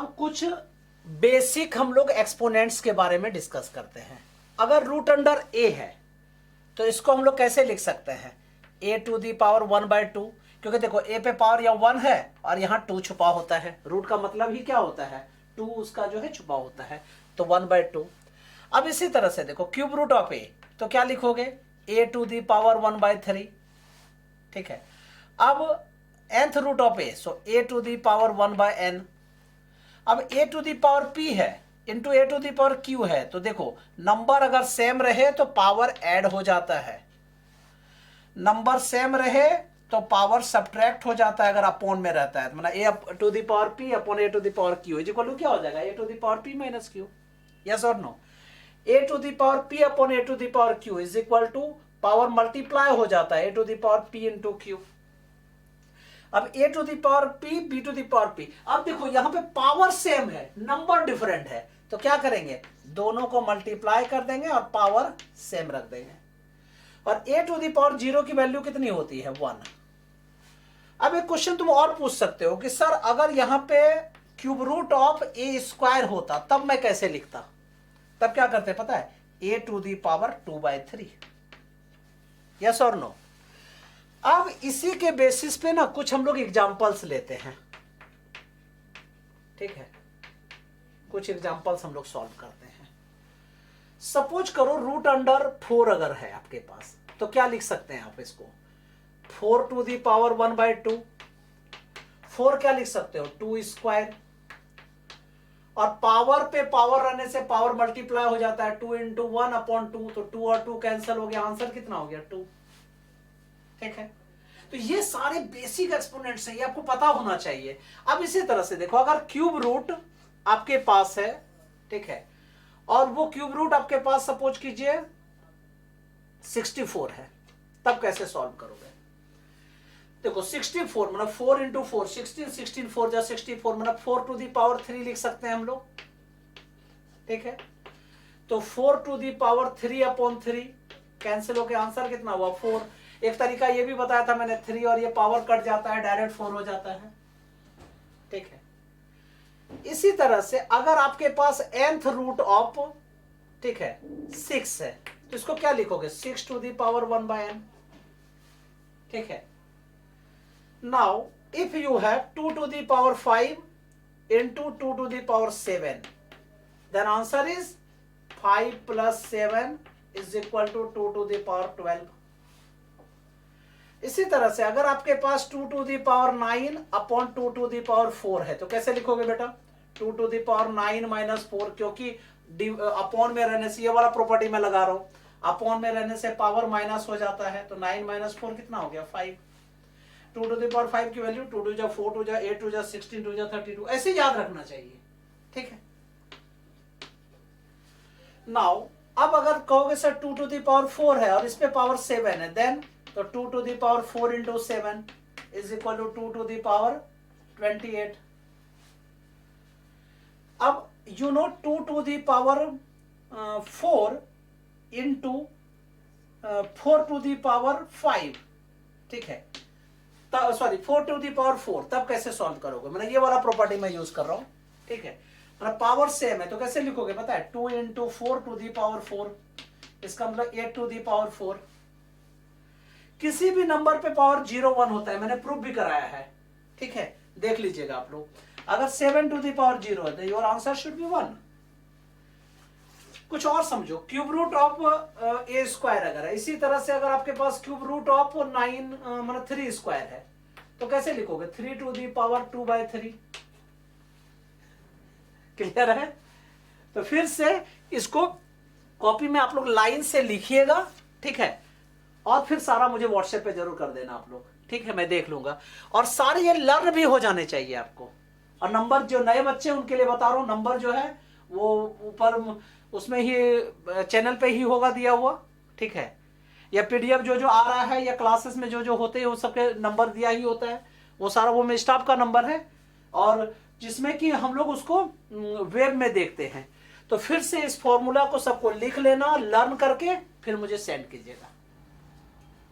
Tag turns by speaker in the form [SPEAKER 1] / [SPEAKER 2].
[SPEAKER 1] अब कुछ बेसिक हम लोग एक्सपोनेंट्स के बारे में डिस्कस करते हैं। अगर रूट अंडर ए है तो इसको हम लोग कैसे लिख सकते हैं, ए टू दी पावर 1/2, क्योंकि देखो ए पे पावर या 1 है और यहाँ 2 छुपा होता है। रूट का मतलब ही क्या होता है, 2 उसका जो है छुपा होता है, तो 1/2। अब इसी तरह से देखो क्यूब रूट ऑफ ए, तो क्या लिखोगे, ए टू दी पावर 1/3, ठीक है। अब nth root of a, so a to the power 1/n। अब a to the power p है into a to the power q है, तो देखो नंबर अगर सेम रहे तो पावर ऐड हो जाता है, नंबर सेम रहे तो पावर सब्ट्रैक्ट हो जाता है अगर अपॉन में रहता है, मतलब A to the power p upon A to the power q is equal to क्या हो जाएगा, A to the power p minus q। Yes और no, A to the power p upon A to the power q is equal to power multiply हो जाता है A to the power p into q। अब a to the power p b to the power p, अब देखो यहां पे power same है number different है, तो क्या करेंगे, दोनों को मल्टीप्लाई कर देंगे और पावर सेम रख देंगे। और a टू दी पावर 0 की वैल्यू कितनी होती है, 1। अब एक क्वेश्चन तुम और पूछ सकते हो कि सर अगर यहां पे cube root of a square होता तब मैं कैसे लिखता, तब क्या करते पता है, a to the power 2/3। Yes और नो। अब इसी के बेसिस पे ना कुछ हम लोग एग्जांपल्स लेते हैं, ठीक है, कुछ एग्जांपल्स हम लोग सॉल्व करते हैं। सपोज करो रूट अंडर 4 अगर है आपके पास, तो क्या लिख सकते हैं आप इसको, 4 टू दी पावर 1/2। 4 क्या लिख सकते हो, 2 स्क्वायर, और पावर पे पावर रहने से पावर मल्टीप्लाई हो जाता है, 2 इंटू 1/2, तो 2 और 2 कैंसिल हो गया, आंसर कितना हो गया, 2। ठीक है, तो ये सारे बेसिक एक्सपोनेंट्स हैं, ये आपको पता होना चाहिए। अब इसी तरह से देखो अगर क्यूब रूट आपके पास है, ठीक है, और वो क्यूब रूट आपके पास सपोज कीजिए 64 है, तब कैसे सॉल्व करोगे, देखो 64 मतलब 4 इंटू 4 16, 16 4 जा 64, मतलब 4 टू दी पावर 3 लिख सकते हैं हम लोग, ठीक है। तो 4 टू दी पावर 3/3 कैंसिल होकर आंसर कितना हुआ, 4। एक तरीका ये भी बताया था मैंने, 3 और ये पावर कट जाता है, डायरेक्ट 4 हो जाता है, ठीक है। इसी तरह से अगर आपके पास nth रूट ऑफ, ठीक है, 6 है, तो इसको क्या लिखोगे, 6 टू दी पावर 1/n, ठीक है। Now if you have 2 to the power 5 into 2 to the power 7, then answer is 5 plus 7 is equal to 2 to the power 12। इसी तरह से अगर आपके पास 2 to the power 9 upon 2 to the power 4 है, तो कैसे लिखोगे बेटा, 2 टू दी पावर 9 माइनस 4, क्योंकि अपॉन में रहने से, ये वाला प्रॉपर्टी में लगा रहा हूं, अपॉन में रहने से पावर माइनस हो जाता है, तो 9 माइनस 4 कितना हो गया, 5। 2 टू दी पावर 5 की वैल्यू 2 2 जा 4 2 जा 8 2 जा 16 2 जा 32, ऐसे याद रखना चाहिए, ठीक है। नाउ अब अगर कहोगे सर 2 टू दी पावर 4 है और इस पे पावर 7 है, देन तो 2 to the power 4 into 7 is equal to 2 to the power 28। अब you know 2 to the power 4 into 4 to the power 5, ठीक है, सॉरी 4 टू दी पावर 4, तब कैसे सॉल्व करोगे, मतलब ये वाला प्रॉपर्टी मैं यूज कर रहा हूं, ठीक है, मतलब पावर सेम है, तो कैसे लिखोगे पता है, 2 इंटू 4 टू दी पावर 4, इसका मतलब 8 टू दी पावर 4। किसी भी नंबर पे पावर 0 1 होता है, मैंने प्रूफ भी कराया है, ठीक है, देख लीजिएगा आप लोग। अगर 7 टू दी पावर 0 है तो योर आंसर शुड बी 1। कुछ और समझो, cube root of a square अगर है, इसी तरह से अगर आपके पास क्यूब रूट ऑफ 9 मतलब 3 स्क्वायर है, तो कैसे लिखोगे, 3 टू दी पावर 2/3। क्लियर है, तो फिर से इसको कॉपी में आप लोग लाइन से लिखिएगा, ठीक है, और फिर सारा मुझे व्हाट्सएप पे जरूर कर देना आप लोग, ठीक है, मैं देख लूंगा। और सारे ये लर्न भी हो जाने चाहिए आपको। और नंबर जो नए बच्चे उनके लिए बता रहा हूं, नंबर जो है वो ऊपर उसमें ही चैनल पे ही होगा दिया हुआ, ठीक है, या पीडीएफ जो जो आ रहा है या क्लासेस में जो जो होते हैं वो सबके नंबर दिया ही होता है, वो सारा वो मेरे स्टाफ का नंबर है, और जिसमें कि हम लोग उसको वेब में देखते हैं। तो फिर से इस फॉर्मूला को सबको लिख लेना, लर्न करके फिर मुझे सेंड कीजिएगा।